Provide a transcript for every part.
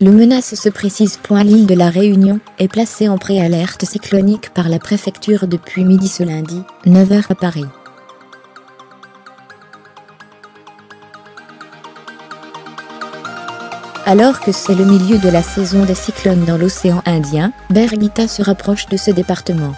Le menace se précise. L'île de la Réunion est placée en préalerte cyclonique par la préfecture depuis midi ce lundi, 9 h à Paris. Alors que c'est le milieu de la saison des cyclones dans l'océan Indien, Birgitta se rapproche de ce département.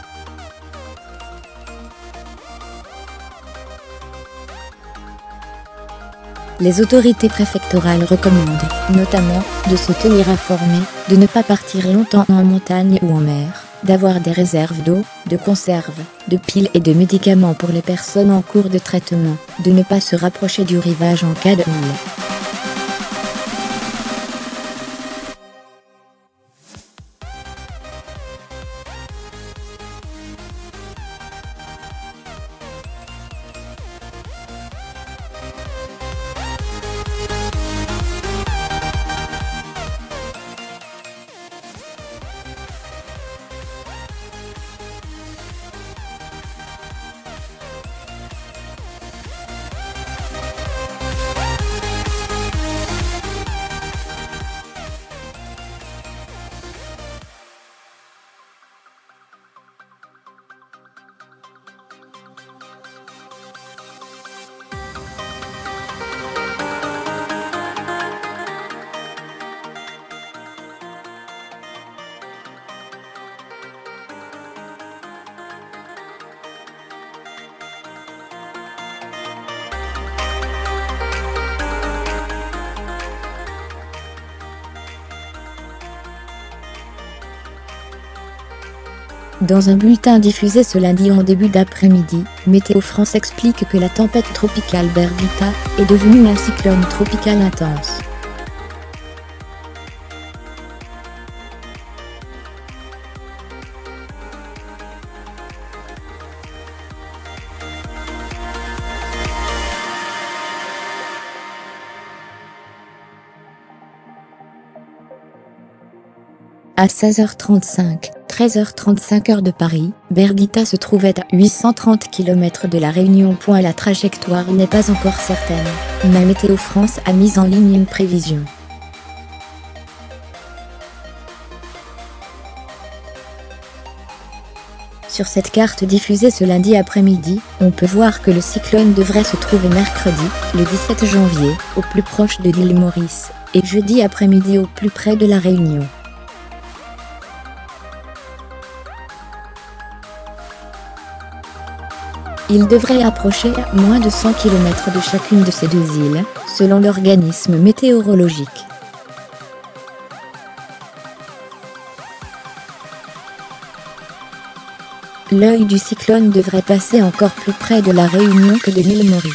Les autorités préfectorales recommandent, notamment, de se tenir informés, de ne pas partir longtemps en montagne ou en mer, d'avoir des réserves d'eau, de conserves, de piles et de médicaments pour les personnes en cours de traitement, de ne pas se rapprocher du rivage en cas de houle. Dans un bulletin diffusé ce lundi en début d'après-midi, Météo France explique que la tempête tropicale Birgitta est devenue un cyclone tropical intense. À 16h35, 13h35 heure de Paris, Birgitta se trouvait à 830 km de la Réunion. La trajectoire n'est pas encore certaine, mais Météo France a mis en ligne une prévision. Sur cette carte diffusée ce lundi après-midi, on peut voir que le cyclone devrait se trouver mercredi, le 17 janvier, au plus proche de l'île Maurice, et jeudi après-midi au plus près de la Réunion. Il devrait approcher à moins de 100 km de chacune de ces deux îles, selon l'organisme météorologique. L'œil du cyclone devrait passer encore plus près de la Réunion que de l'île Maurice.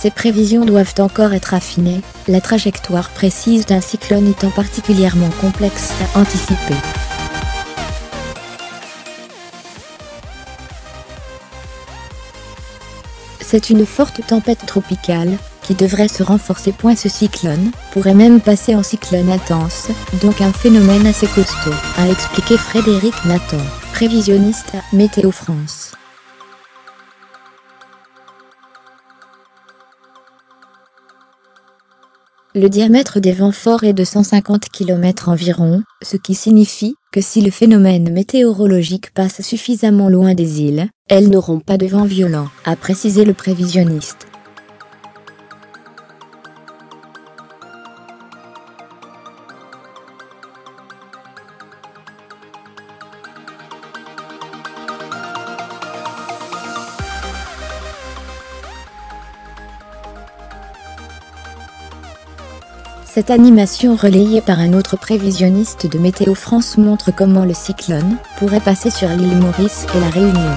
Ces prévisions doivent encore être affinées, la trajectoire précise d'un cyclone étant particulièrement complexe à anticiper. C'est une forte tempête tropicale, qui devrait se renforcer. Ce cyclone pourrait même passer en cyclone intense, donc un phénomène assez costaud, a expliqué Frédéric Nathan, prévisionniste à Météo France. Le diamètre des vents forts est de 150 km environ, ce qui signifie que si le phénomène météorologique passe suffisamment loin des îles, elles n'auront pas de vent violent, a précisé le prévisionniste. Cette animation relayée par un autre prévisionniste de Météo France montre comment le cyclone pourrait passer sur l'île Maurice et la Réunion.